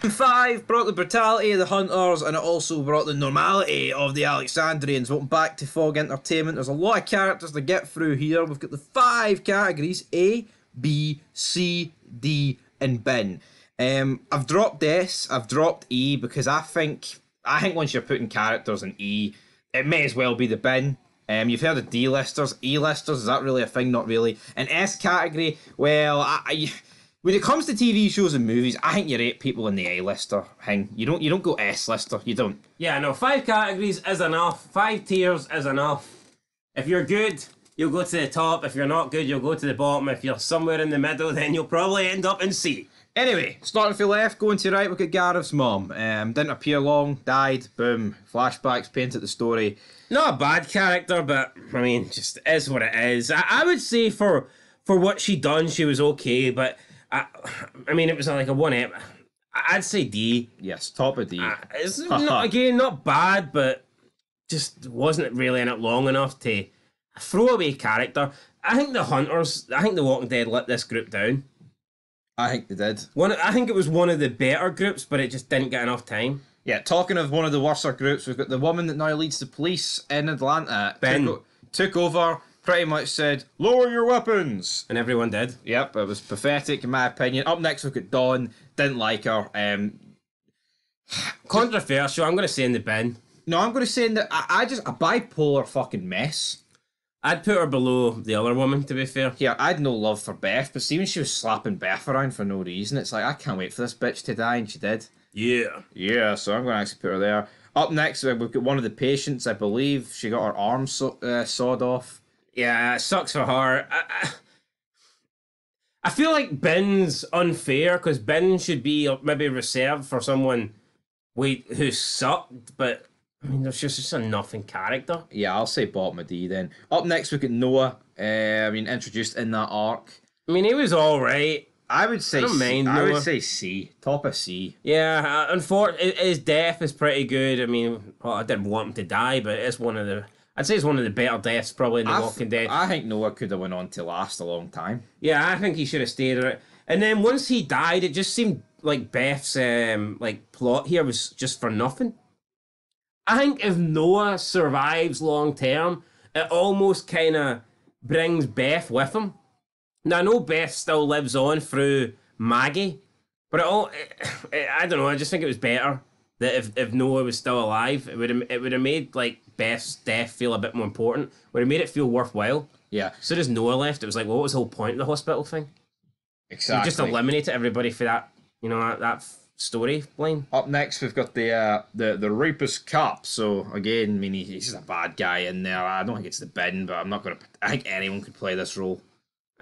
5 brought the brutality of the Hunters, and it also brought the normality of the Alexandrians. Welcome back to Fog Entertainment. There's a lot of characters to get through here. We've got the 5 categories: A, B, C, D, and bin. I've dropped S, I've dropped E, because I think once you're putting characters in E, it may as well be the bin. You've heard of D-listers, E-listers, is that really a thing? Not really. An S category, well, when it comes to TV shows and movies, I think you rate people in the A-lister thing. You don't go S-lister, you don't. Yeah, no, 5 categories is enough. 5 tiers is enough. If you're good, you'll go to the top. If you're not good, you'll go to the bottom. If you're somewhere in the middle, then you'll probably end up in C. Anyway, starting from left, going to right, we've got Gareth's mum. Didn't appear long, died, boom. Flashbacks painted the story. Not a bad character, but, I mean, just is what it is. I would say for what she done, she was okay, but, I mean, it was like a 1 I'd say D. Yes, top of D. It's not, again, not bad, but just wasn't really in it long enough to throw away character. I think the Hunters, I think The Walking Dead let this group down. I think they did. I think it was one of the better groups, but it just didn't get enough time. Yeah, talking of one of the worser groups, we've got the woman that now leads the police in Atlanta. Ben. Took over, pretty much said, lower your weapons. And everyone did. Yep, it was pathetic in my opinion. Up next we've got Dawn. Didn't like her. Controversial, I'm going to say in the bin. No, I'm going to say that a bipolar fucking mess. I'd put her below the other woman, to be fair. Here, I'd no love for Beth, but see when she was slapping Beth around for no reason, it's like, I can't wait for this bitch to die, and she did. Yeah. Yeah, so I'm going to actually put her there. Up next, we've got one of the patients, I believe. She got her arm sawed off. Yeah, it sucks for her. I feel like bin's unfair, because bin should be maybe reserved for someone who sucked, but I mean, there's just a nothing character. Yeah, I'll say bottom of D then. Up next, we've got Noah. Introduced in that arc. I mean, he was alright. I would say I would say C. Top of C. Yeah, unfortunately, his death is pretty good. I mean, well, I didn't want him to die, but it's one of the... I'd say it's one of the better deaths probably in The Walking Dead. I think Noah could have went on to last a long time. Yeah, I think he should have stayed around. And then once he died, it just seemed like Beth's plot here was just for nothing. I think if Noah survives long term, it almost kind of brings Beth with him. Now, I know Beth still lives on through Maggie, but I don't know, I just think it was better that if Noah was still alive, it would have made like Beth's death feel a bit more important. Would have made it feel worthwhile. Yeah. So as Noah left, it was like, well, what was the whole point of the hospital thing? Exactly. You just eliminated everybody for that, that storyline. Up next, we've got the rapist cop. So again, I mean, he's just a bad guy in there. I don't think it's the bin, but I'm not gonna. I think anyone could play this role.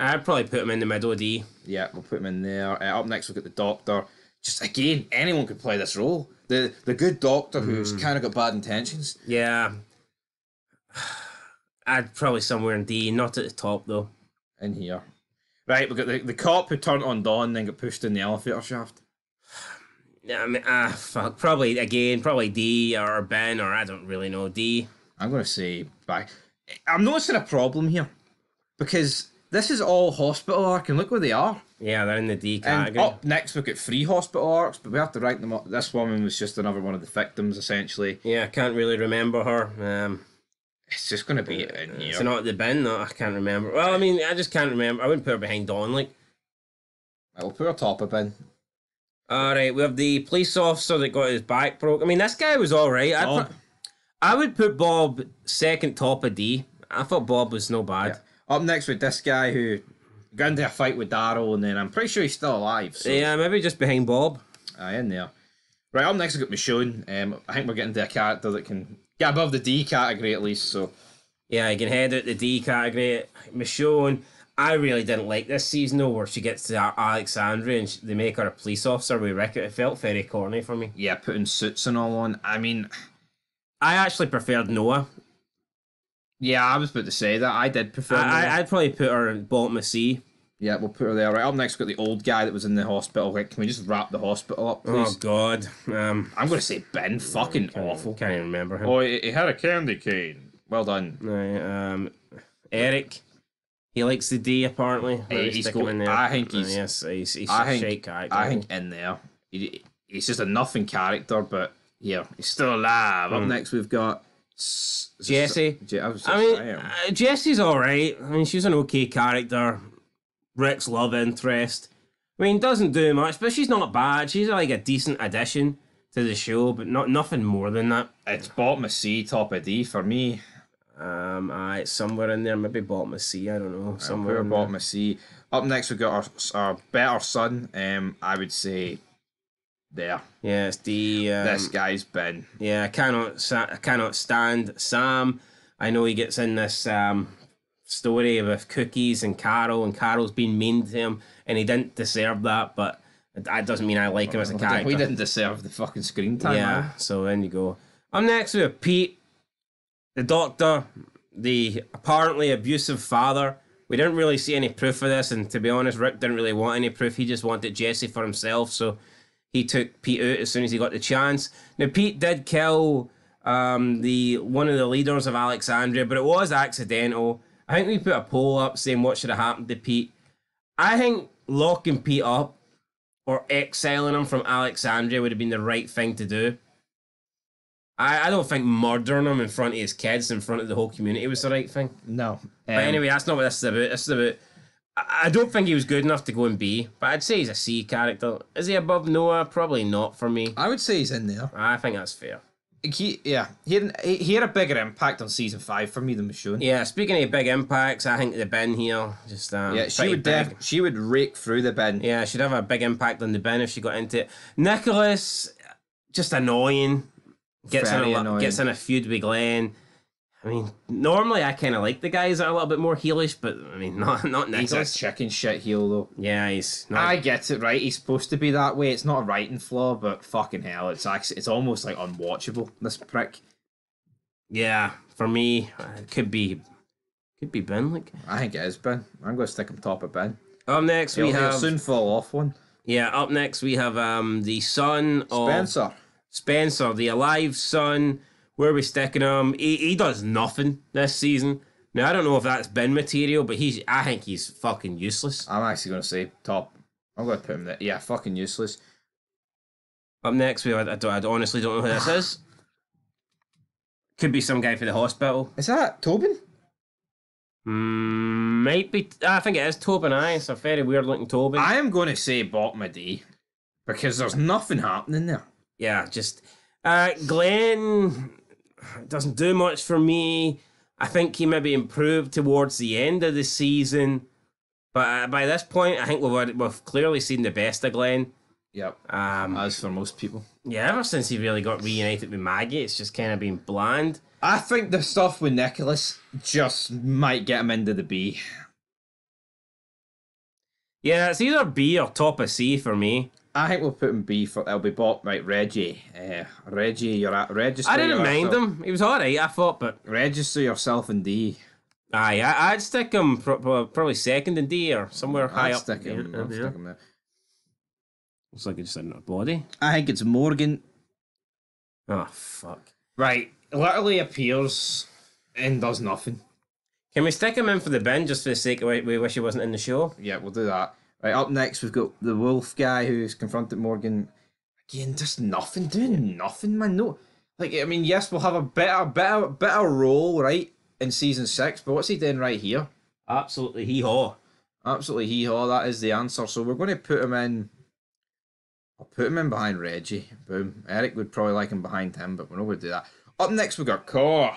I'd probably put him in the middle of D. Yeah, we'll put him in there. Up next, we've got the doctor. Just again, anyone could play this role. The good doctor who's kind of got bad intentions. Yeah. I'd probably somewhere in D, not at the top though. In here. Right, we've got the cop who turned on Dawn and then got pushed in the elevator shaft. Yeah, I mean, fuck. Probably D or Ben, or I don't really know. D. I'm going to say back. I'm noticing a problem here. Because this is all hospital arc, and look where they are. Yeah, they're in the D category. And up next, we've got 3 hospital arcs, but we have to rank them up. This woman was just another one of the victims, essentially. Yeah, I can't really remember her. It's just going to be in here. It's not the bin, no, I can't remember. Well, I mean, I just can't remember. I wouldn't put her behind Dawn, like. We'll put her top of bin. Alright, we have the police officer that got his back broke. I mean, this guy was alright. I would put Bob second top of D. I thought Bob was no bad. Yeah. Up next with this guy who got into a fight with Daryl, and then I'm pretty sure he's still alive. So. Yeah, maybe just behind Bob. In there. Right, up next we've got Michonne. I think we're getting to a character that can get above the D category at least, so... Yeah, you can head out the D category. Michonne, I really didn't like this season though, where she gets to Alexandria and they make her a police officer with Rick. It felt very corny for me. Yeah, putting suits and all on. I mean... I actually preferred Noah. Yeah, I was about to say that. I did prefer Noah. I'd probably put her in bottom of C. Yeah, we'll put her there. Right, up next we've got the old guy that was in the hospital. Like, can we just wrap the hospital up, please? Oh, God. I'm going to say Ben. Fucking awful. Can't even remember him. Oh, he had a candy cane. Well done. Right, Eric. He likes the D, apparently. He's got, in there. I think he's... yes, he's I think, shake character. I think in there. he's just a nothing character, but yeah, he's still alive. Up next, we've got Jessie. Jessie's alright. I mean, she's an okay character. Rick's love interest. I mean, doesn't do much, but she's not bad. She's like a decent addition to the show, but nothing more than that. It's bottom of C, top of D for me. It's somewhere in there. Maybe bottom of C. I don't know. Somewhere in bottom of C. Up next, we've got our better son. I would say there. Yeah, it's the this guy's Ben. Yeah, I cannot stand Sam. I know he gets in this story with Cookies and Carol's been mean to him, and he didn't deserve that. But that doesn't mean I like him as a character. We didn't deserve the fucking screen time. Yeah, man. So then you go. Up next, we have Pete, the doctor, the apparently abusive father. We didn't really see any proof of this, and to be honest, Rick didn't really want any proof. He just wanted Jessie for himself, so he took Pete out as soon as he got the chance. Now, Pete did kill one of the leaders of Alexandria, but it was accidental. I think we put a poll up saying what should have happened to Pete. I think locking Pete up or exiling him from Alexandria would have been the right thing to do. I don't think murdering him in front of his kids, in front of the whole community, was the right thing. No. But anyway, that's not what this is about. This is about... I don't think he was good enough to go in B, but I'd say he's a C character. Is he above Noah? Probably not for me. I would say he's in there. I think that's fair. He had a bigger impact on season 5 for me than Michonne. Yeah, speaking of big impacts, I think the bin here just she would rake through the bin. Yeah, she'd have a big impact on the bin if she got into it. Nicholas, just annoying. Gets in a feud with Glenn. I mean, normally I kind of like the guys that are a little bit more heelish, but I mean, not Nicholas. He's a chicken shit heel though. Yeah, he's not. I get it, right? He's supposed to be that way. It's not a writing flaw, but fucking hell, it's almost like unwatchable. This prick. Yeah, for me, it could be Ben. Like, I think it is Ben. I'm going to stick him top of Ben. Up next we have soon fall off one. Yeah, up next we have the son of Spencer, the alive son. Where are we sticking him? He does nothing this season. Now, I don't know if that's bin material, but I think he's fucking useless. I'm actually going to say top. I'm going to put him there. Yeah, fucking useless. Up next, I honestly don't know who this is. Could be some guy for the hospital. Is that Tobin? Might be. I think it is Tobin. It's a very weird looking Tobin. I am going to say bottom of D because there's nothing happening there. Yeah, just Glenn doesn't do much for me. I think he maybe improved towards the end of the season, but by this point, I think we've clearly seen the best of Glenn. Yep. As for most people. Yeah, ever since he really got reunited with Maggie, it's just kind of been bland. I think the stuff with Nicholas just might get him into the B. Yeah, it's either B or top of C for me. I think we'll put him B for. It'll be bought right. Reggie, you're at register. I didn't mind him. He was alright, I thought, but register yourself in D. Aye, I'd stick him probably second in D or somewhere high up. Stick him there. Looks like he just had a body. I think it's Morgan. Oh fuck! Right, literally appears and does nothing. Can we stick him in for the bin just for the sake of we wish he wasn't in the show? Yeah, we'll do that. Right, up next we've got the wolf guy who's confronted Morgan. Again, just nothing, doing nothing, man. No, like I mean, yes, we'll have a better role, right, in season 6. But what's he doing right here? Absolutely hee-haw. Absolutely hee-haw. That is the answer. So we're going to put him in. I'll put him in behind Reggie. Boom. Eric would probably like him behind him, but we're not going to do that. Up next we got Carl.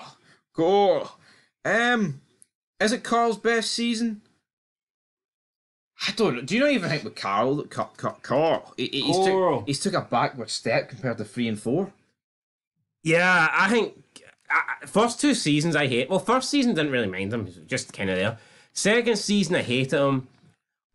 Is it Carl's best season? I don't know. Do you not even think with Carl, he's took a backward step compared to 3 and 4? Yeah, I think first 2 seasons I hate. Well, first season didn't really mind him. He was just kind of there. Second season I hated him.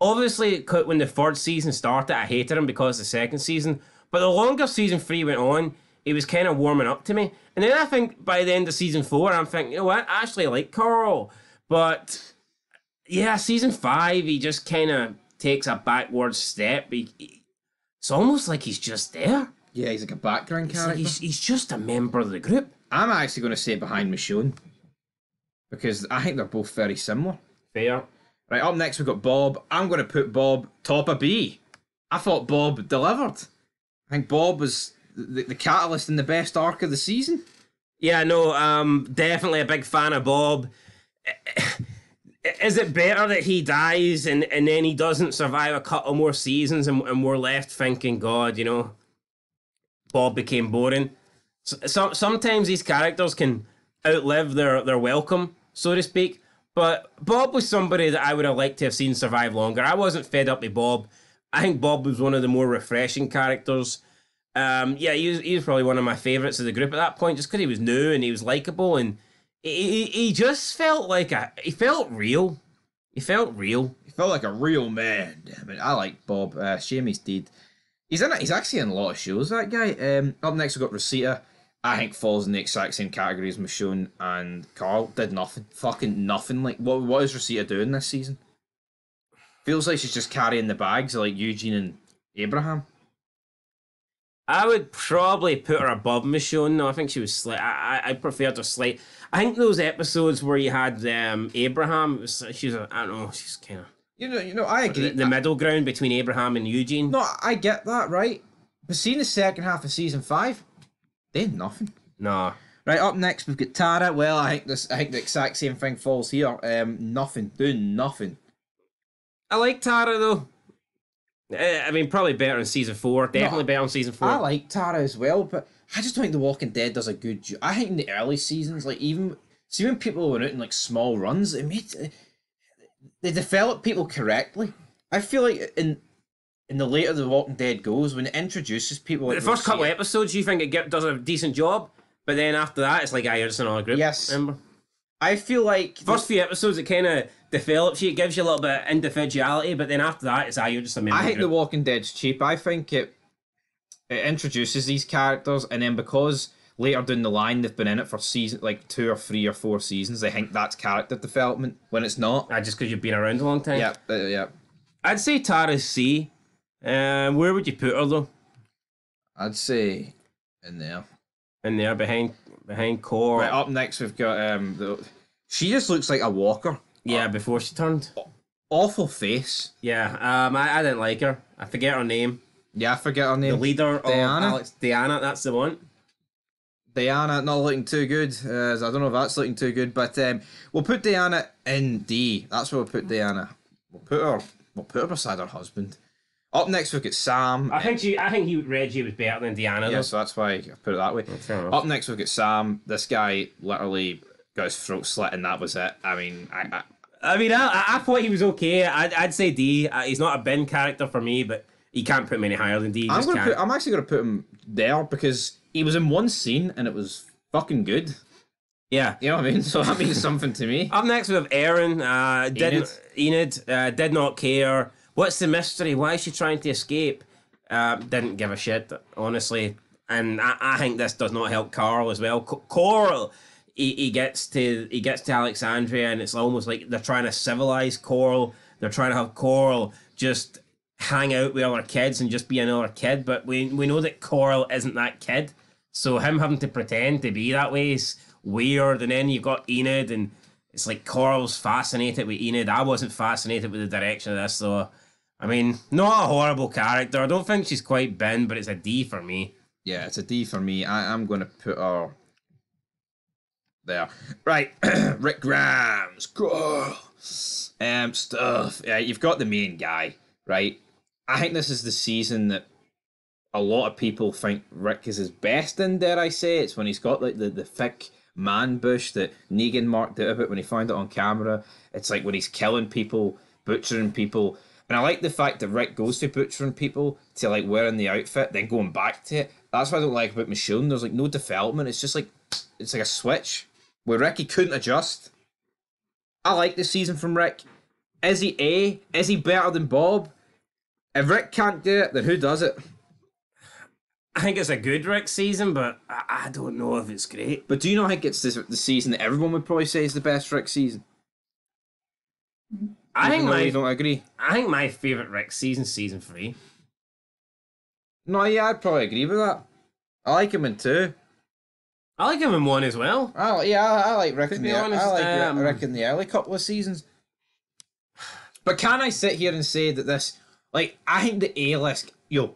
Obviously, when the 3rd season started, I hated him because of the 2nd season. But the longer season 3 went on, he was kind of warming up to me. And then I think by the end of season 4, I'm thinking, you know what? I actually like Carl. But yeah, season 5, he just kind of takes a backward step. It's almost like he's just there. Yeah, he's like a background character. He's just a member of the group. I'm actually going to say behind Michonne. Because I think they're both very similar. Fair. Right, up next we've got Bob. I'm going to put Bob top of B. I thought Bob delivered. I think Bob was the catalyst in the best arc of the season. Yeah, no, definitely a big fan of Bob. Is it better that he dies and then he doesn't survive a couple more seasons and we're left thinking, God, Bob became boring? So, sometimes these characters can outlive their welcome, so to speak. But Bob was somebody that I would have liked to have seen survive longer. I wasn't fed up with Bob. I think Bob was one of the more refreshing characters. Yeah, he was probably one of my favourites of the group at that point, just because he was new and he was likable, and he just felt like he felt real. He felt real. He felt like a real man. Damn it. I like Bob. Shame he's dead. He's in it. He's actually in a lot of shows, that guy. Up next, we've got Rosita. I think falls in the exact same category as Michonne and Carl. Did nothing. Fucking nothing. Like, what is Rosita doing this season? Feels like she's just carrying the bags like Eugene and Abraham. I would probably put her above Michonne. No, I think she was slight. I preferred her slight. I think those episodes where you had Abraham, she's I don't know, she's kind of I agree. The middle ground between Abraham and Eugene. No, I get that, right? But seeing the second half of season 5, they had nothing. No. Right, up next we've got Tara. Well, I think the exact same thing falls here. Nothing, doing nothing. I like Tara though. I mean, probably better in season 4. Definitely better in season 4. I like Tara as well, but I just don't think The Walking Dead does a good job. I think in the early seasons, like even when people went out in like small runs, they develop people correctly. I feel like in the later The Walking Dead goes, when it introduces people, like the first couple of episodes, you think it does a decent job, but then after that, it's like, you're just another group. Yes. Remember? I feel like first few episodes, it kind of develops you, it gives you a little bit of individuality, but then after that, it's you're just a member. I think The Walking Dead's cheap. I think it introduces these characters, and then because later down the line they've been in it for season like 2 or 3 or 4 seasons, I think that's character development when it's not. Just because you've been around a long time. Yeah. I'd say Tara's C. Where would you put her though? I'd say in there. In there, behind Core. Right, up next we've got she just looks like a walker. Yeah, before she turned. Awful face. Yeah, I didn't like her. I forget her name. Yeah, I forget her name. The leader Diana? of Diana, that's the one. Diana, not looking too good. I don't know if that's looking too good, but we'll put Diana in D. That's where we'll put Diana. We'll put her beside her husband. Up next we've got Sam. I think Reggie was better than Diana. Yeah, so that's why I put it that way. Up next we've got Sam. This guy literally got his throat slit and that was it. I mean, I thought he was okay. I'd say D. He's not a bin character for me, but he can't put him any higher than D. I'm actually going to put him there because he was in one scene and it was fucking good. Yeah. You know what I mean? So that means something to me. Up next we have Erin. Enid did not care. What's the mystery? Why is she trying to escape? Didn't give a shit, honestly. And I think this does not help Carl as well. Coral, he gets to Alexandria, and it's almost like they're trying to civilize Coral. They're trying to have Coral just hang out with other kids and just be another kid. But we know that Coral isn't that kid. So him having to pretend to be that way is weird. And then you've got Enid, and it's like Coral's fascinated with Enid. I wasn't fascinated with the direction of this, so I mean, not a horrible character. I don't think she's quite bin, but it's a D for me. Yeah, it's a D for me. I'm going to put her there. Right, Rick Grimes. Stuff. Yeah, you've got the main guy, right? I think this is the season that a lot of people think Rick is his best in, dare I say. It's when he's got like the thick man bush that Negan marked out about when he found it on camera. It's like when he's killing people, butchering people. And I like the fact that Rick goes to butchering people to like wearing the outfit, then going back to it. That's what I don't like about Michonne. There's like no development. It's just like it's like a switch where Ricky couldn't adjust. I like this season from Rick. Is he A? Is he better than Bob? If Rick can't do it, then who does it? I think it's a good Rick season, but I don't know if it's great. But do you not think it's the season that everyone would probably say is the best Rick season? You don't agree. I think my favourite Rick season's season 3. No, yeah, I'd probably agree with that. I like him in 2. I like him in 1 as well. I like Rick in Rick in the early couple of seasons. But can I sit here and say that this Like, I think the A-list,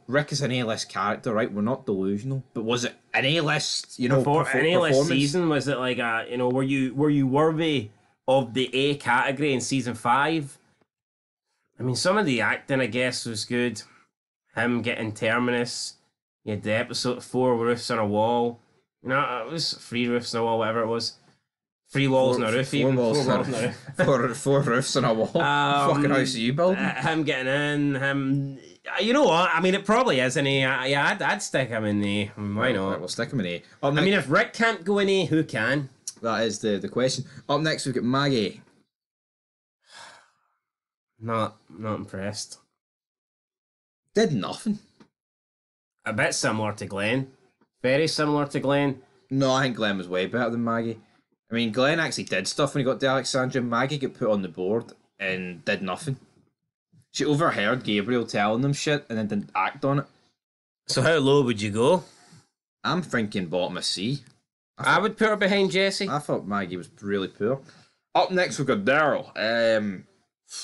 Rick is an A-list character, right? We're not delusional, but was it an A-list, An A-list performance? season, was it like were you worthy of the A category in season 5? I mean, some of the acting, I guess, was good. Him getting Terminus. You had the episode 4 roofs on a wall. It was 3 roofs on a wall, whatever it was. 3 walls on a roof, even. 4 walls on a roof. Four roofs on a wall. Fucking house are you building? Him getting in, him. You know what? I mean, it probably is an A. Yeah, I'd stick him in the A. Why not? Right, we'll stick him in A. I mean, if Rick can't go in A, who can? That is the question. Up next, we've got Maggie. Not impressed. Did nothing. A bit similar to Glenn. Very similar to Glenn. No, I think Glenn was way better than Maggie. I mean, Glenn actually did stuff when he got to Alexandria. Maggie got put on the board and did nothing. She overheard Gabriel telling them shit and then didn't act on it. So how low would you go? I'm thinking bottom of C. I would put her behind Jesse. I thought Maggie was really poor. Up next, we've got Daryl.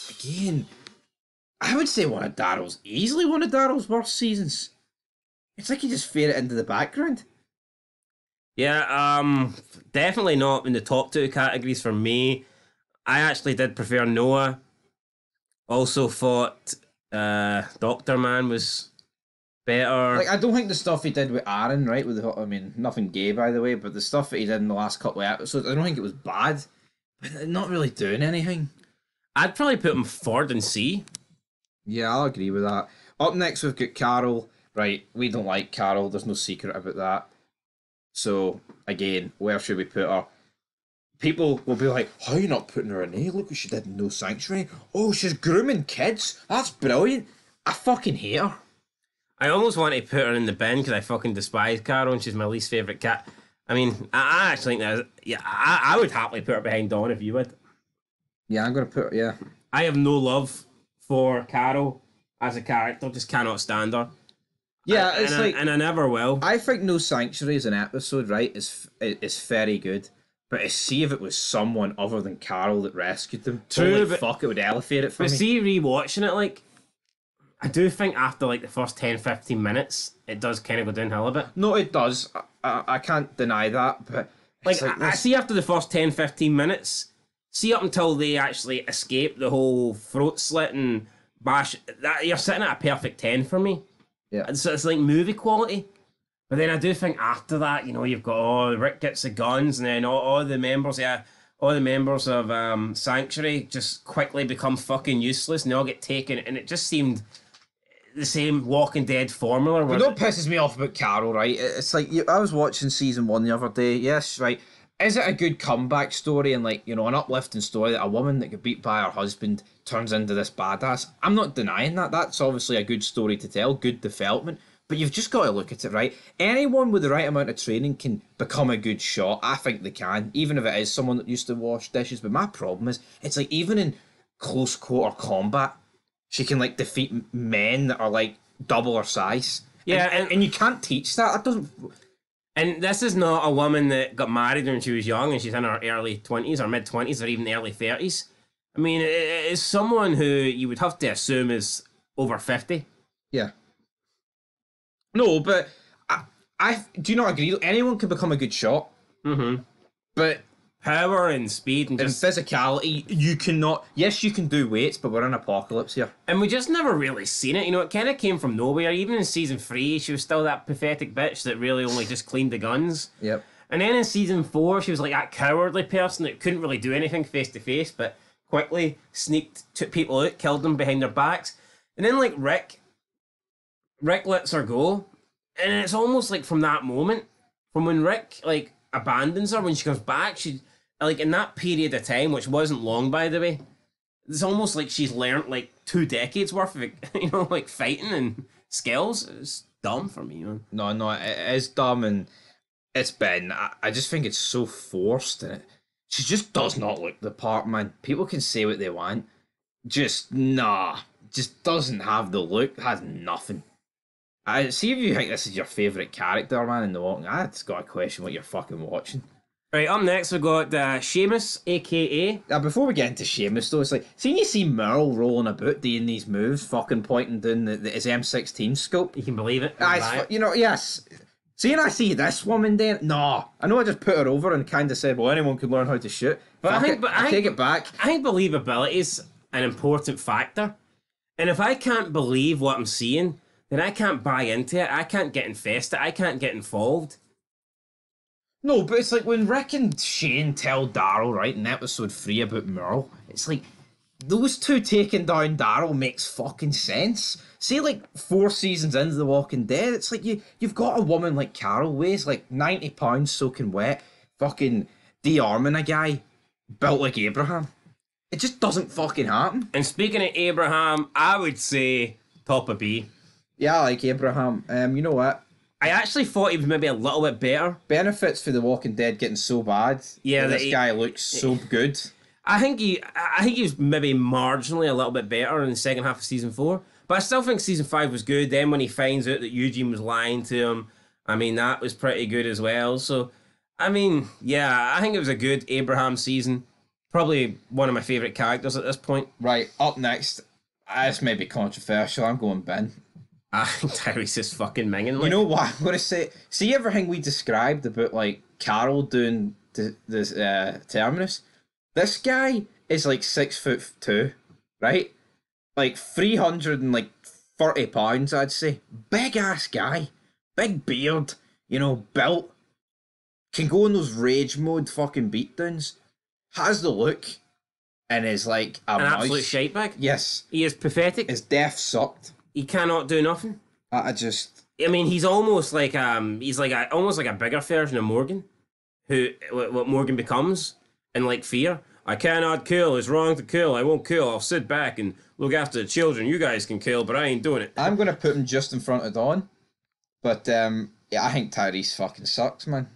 Again, I would say easily one of Daryl's worst seasons. It's like he just faded into the background. Yeah, definitely not in the top 2 categories for me. I actually did prefer Noah. Also thought Doctor Man was better. Like, I don't think the stuff he did with Aaron, right? Nothing gay, by the way, but the stuff that he did in the last couple of episodes, I don't think it was bad, but not really doing anything. I'd probably put him 4rd in C. Yeah, I'll agree with that. Up next, we've got Carol. Right, we don't like Carol. There's no secret about that. So, again, where should we put her? People will be like, how are you not putting her in A? Look what she did in No Sanctuary. Oh, she's grooming kids. That's brilliant. I fucking hate her. I almost want to put her in the bin because I fucking despise Carol and she's my least favourite cat. I mean, I actually think I would happily put her behind Dawn if you would. Yeah, I'm going to put her, yeah. I have no love for Carol as a character, just cannot stand her. Yeah, and I never will. I think No Sanctuary as an episode, right, is very good. But to see if it was someone other than Carol that rescued them, True, but fuck, it would elevate it for me. But see, rewatching it, like, I do think after like the first 10-15 minutes, it does kind of go downhill a bit. No, it does. I can't deny that. But I see after the first 10-15 minutes, see up until they actually escape the whole throat slit and bash, that you're sitting at a perfect 10 for me. Yeah. So it's like movie quality. But then I do think after that, you've got, Rick gets the guns, and then all the members of Sanctuary just quickly become fucking useless, and they all get taken, and it just seemed the same Walking Dead formula. You know what pisses me off about Carol, right? It's like, I was watching season 1 the other day, yes, right? Is it a good comeback story and an uplifting story that a woman that got beat by her husband turns into this badass? I'm not denying that. That's obviously a good story to tell, good development. But you've just got to look at it, right? Anyone with the right amount of training can become a good shot. I think they can, even if it is someone that used to wash dishes. But my problem is, it's like even in close quarter combat, she can defeat men that are double her size. Yeah, and you can't teach that. That doesn't. And this is not a woman that got married when she was young and she's in her early 20s or mid 20s or even early 30s. I mean, it is someone who you would have to assume is over 50. Yeah. No, but I do not agree. Anyone can become a good shot. Mm-hmm. But power and speed and physicality, you cannot. Yes, you can do weights, but we're in apocalypse here. And we just never really seen it. It kind of came from nowhere. Even in season 3, she was still that pathetic bitch that really only just cleaned the guns. Yep. And then in season 4, she was like that cowardly person that couldn't really do anything face to face, but quickly sneaked, took people out, killed them behind their backs. And then Rick lets her go, and it's almost like from that moment, from when Rick abandons her, when she comes back, she in that period of time, which wasn't long by the way, it's almost like she's learnt 2 decades worth of fighting and skills. It's dumb for me, man. No, it is dumb, and it's been. I just think it's so forced, and she just does not look the part, man. People can say what they want, just doesn't have the look. Has nothing. I see if you think this is your favourite character, man, in The Walking. I just got a question what you're fucking watching. Right, up next we got Seamus, aka. Now, before we get into Sheamus, though, it's like, seeing you see Merle rolling about doing these moves, fucking pointing down his M16 scope. You can believe it. You know, yes. Seeing I see this woman then, no. I know I just put her over and kind of said, well, anyone can learn how to shoot. But Fuck I think, it. but I take it back. I think believability is an important factor. And if I can't believe what I'm seeing, then I can't buy into it. I can't get invested. I can't get involved. No, but it's like when Rick and Shane tell Daryl, right, in episode 3 about Merle, it's like, those two taking down Daryl makes fucking sense. Say, like, 4 seasons into The Walking Dead, it's like you've got a woman like Carol, weighs like 90 pounds soaking wet, fucking de-arming a guy built like Abraham. It just doesn't fucking happen. And speaking of Abraham, I would say top of B. Yeah, I like Abraham. You know what? I actually thought he was maybe a little bit better. Benefits for The Walking Dead getting so bad. Yeah, this guy looks so good. I think he was maybe marginally a little bit better in the second half of season 4. But I still think season 5 was good. Then when he finds out that Eugene was lying to him, I mean, that was pretty good as well. So, I mean, yeah, I think it was a good Abraham season. Probably one of my favourite characters at this point. Right, up next, this may be controversial, I'm going Ben. I think Tyrese is fucking minging. Like, You know what I'm going to say? See everything we described about, like, Carol doing this Terminus? This guy is, like, 6'2", right? Like, 330 pounds, I'd say. Big-ass guy. Big beard. You know, built. Can go in those rage mode fucking beatdowns. Has the look. And is, like, an absolute shitebag. Yes. He is pathetic. His death sucked. He cannot do nothing. I just... I mean, he's almost like almost like a bigger version of Morgan, who what Morgan becomes in like Fear. I cannot kill. It's wrong to kill. I won't kill. I'll sit back and look after the children. You guys can kill, but I ain't doing it. I'm going to put him just in front of Dawn. But, yeah, I think Tyrese fucking sucks, man.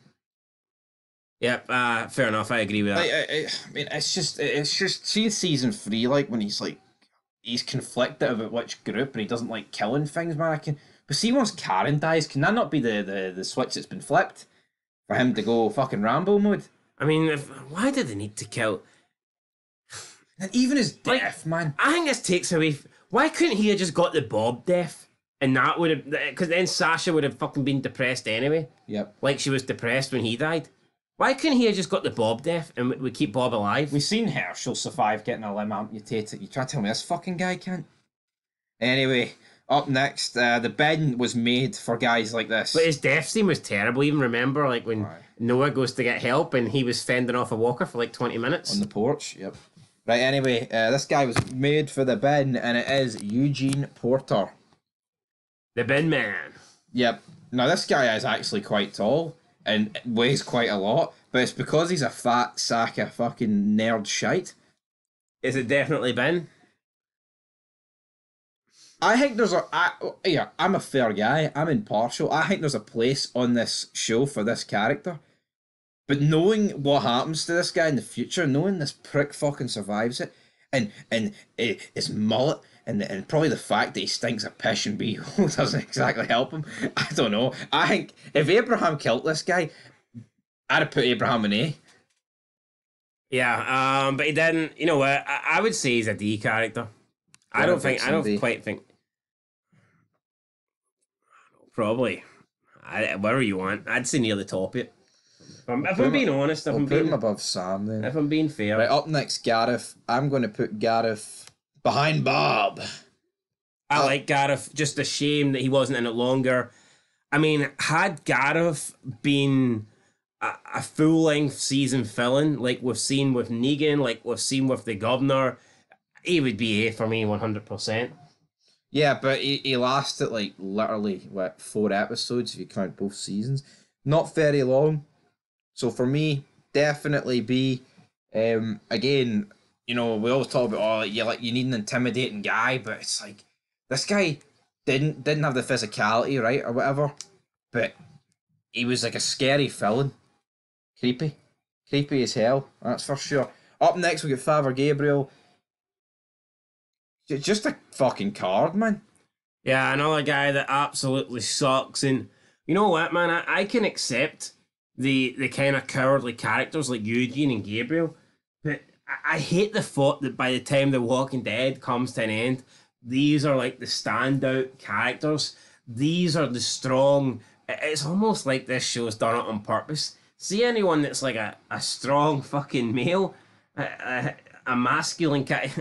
Yep, fair enough. I agree with that. I mean, it's just, see season 3, like, when he's conflicted about which group and he doesn't like killing things, man. But see, once Karen dies, can that not be the switch that's been flipped for him to go fucking Rambo mode? I mean, why did they need to kill? And even his death, man. I think this takes away. Why couldn't he have just got the Bob death? And that would have, because then Sasha would have fucking been depressed anyway. Yep. Like she was depressed when he died. Why couldn't he have just got the Bob death and we keep Bob alive? We've seen Herschel survive getting a limb amputated. You try to tell me this fucking guy can't? Anyway, up next, the bin was made for guys like this. But his death scene was terrible. Even remember, like when Right. Noah goes to get help and he was fending off a walker for like 20 minutes. On the porch, yep. Right, anyway, this guy was made for the bin, and it is Eugene Porter. The bin man. Yep. Now, this guy is actually quite tall and weighs quite a lot, but it's because he's a fat sack of fucking nerd shite. Is it definitely bin? I think there's I'm a fair guy. I'm impartial. I think there's a place on this show for this character. But knowing what happens to this guy in the future, knowing this prick fucking survives it, and his mullet, and probably the fact that he stinks of piss and BO doesn't exactly help him. I don't know. I think if Abraham killed this guy, I'd have put Abraham in A. Yeah, but he didn't. You know what? I would say he's a D character. I don't quite think. Probably. Whatever you want. I'd say near the top of it. If I'm being honest, I'll put him above Sam then. If I'm being fair. Right, up next, Gareth. I'm going to put Gareth behind Bob. I like Gareth. Just a shame that he wasn't in it longer. I mean, had Gareth been a full-length season villain, like we've seen with Negan, like we've seen with the Governor, he would be A for me 100%. Yeah, but he lasted like literally, 4 episodes if you count both seasons. Not very long. So for me, definitely B. Again, you know, we always talk about, you need an intimidating guy, but it's like, this guy didn't have the physicality, right, or whatever, but he was like a scary villain. Creepy as hell, that's for sure. Up next, we got Father Gabriel. Just a fucking card, man. Yeah, another guy that absolutely sucks. And you know what, man? I can accept the kind of cowardly characters like Eugene and Gabriel. But I hate the thought that by the time The Walking Dead comes to an end, these are like the standout characters. These are the strong. It's almost like this show's done it on purpose. See anyone that's like a strong fucking male, a masculine cat,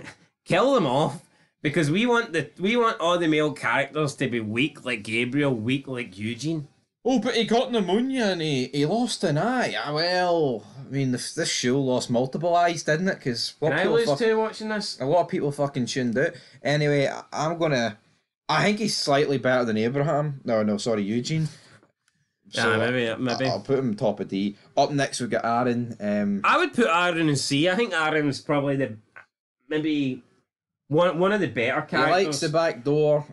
kill them off. Because we want all the male characters to be weak like Gabriel, weak like Eugene. Oh, but he got pneumonia and he lost an eye. Ah, well, I mean, this show lost multiple eyes, didn't it? Because Can I lose two watching this? a lot of people fucking tuned out. Anyway, I think he's slightly better than Abraham. No, sorry, Eugene. So maybe. I'll put him top of D. Up next, we've got Aaron. I would put Aaron in C. I think Aaron's probably maybe one of the better characters. He likes the back door.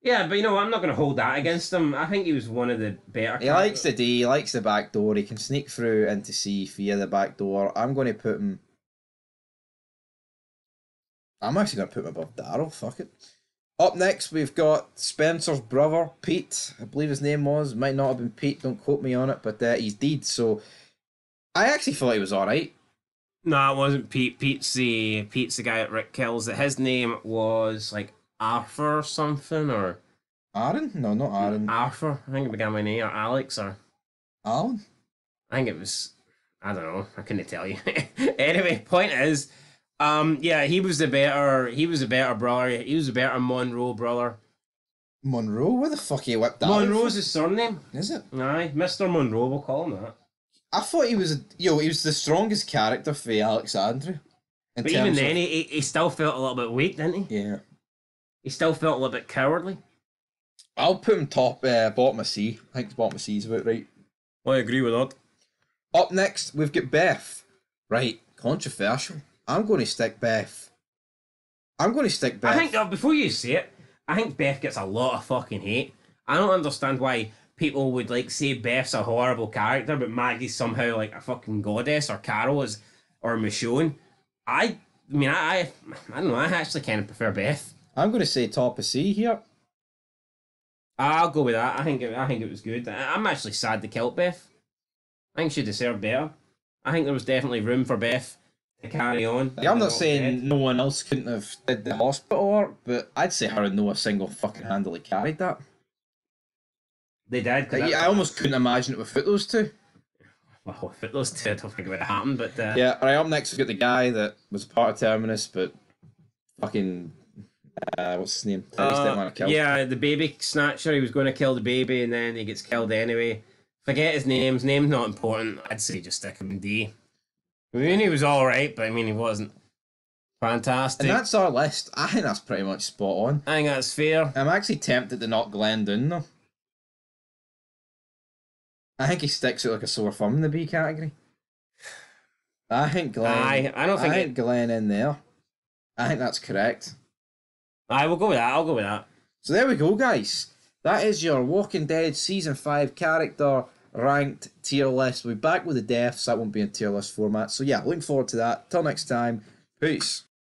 Yeah, but you know what? I'm not going to hold that against him. I think he was one of the better He likes the D, he likes the back door. He can sneak through into C via the back door. I'm going to put him... I'm actually going to put him above Daryl. Fuck it. Up next, we've got Spencer's brother, Pete. I believe his name was. Might not have been Pete. Don't quote me on it. But he's deed. So I actually thought he was all right. No, it wasn't Pete. Pete's the guy that Rick kills. That his name was like Arthur or something, or Aaron? No, not Aaron. Arthur. I think it began with an A, or Alex, or Alan? I think it was. I don't know. I couldn't tell you. Anyway, point is, yeah, he was the better brother. He was the better Monroe brother. Monroe? Where the fuck he whipped that? Monroe's his surname. Is it? Aye, Mr. Monroe. We'll call him that. I thought he was he was the strongest character for Alexandria. But even then, he still felt a little bit weak, didn't he? Yeah. He still felt a little bit cowardly. I'll put him bottom of C. I think bottom of C is about right. I agree with that. Up next, we've got Beth. Right, controversial. I'm going to stick Beth. I think, before you say it, I think Beth gets a lot of fucking hate. I don't understand why people would like say Beth's a horrible character, but Maggie's somehow like a fucking goddess, or Carol is, or Michonne. I mean, I don't know. I actually kind of prefer Beth. I'm going to say top of C here. I'll go with that. I think it was good. I'm actually sad they killed Beth. I think she deserved better. I think there was definitely room for Beth to carry on. Yeah, I'm not saying no one else couldn't have did the hospital work, but I'd say her and Noah single fucking handily carried that. They did. I almost couldn't imagine it without those two. Well, without those two, I don't think it would have happened. But yeah, right. Up next, we've got the guy that was part of Terminus, but fucking what's his name? Yeah, the baby snatcher. He was going to kill the baby, and then he gets killed anyway. Forget his name. His name's not important. I'd say just stick him in D. I mean, he was all right, but I mean, he wasn't fantastic. And that's our list. I think that's pretty much spot on. I think that's fair. I'm actually tempted to knock Glenn down though. I think he sticks out like a sore thumb in the B category. I think Glenn. I think Glenn in there. I think that's correct. I will go with that. I'll go with that. So there we go, guys. That is your Walking Dead Season 5 character ranked tier list. We'll be back with the deaths. That won't be in tier list format. So yeah, looking forward to that. Till next time. Peace.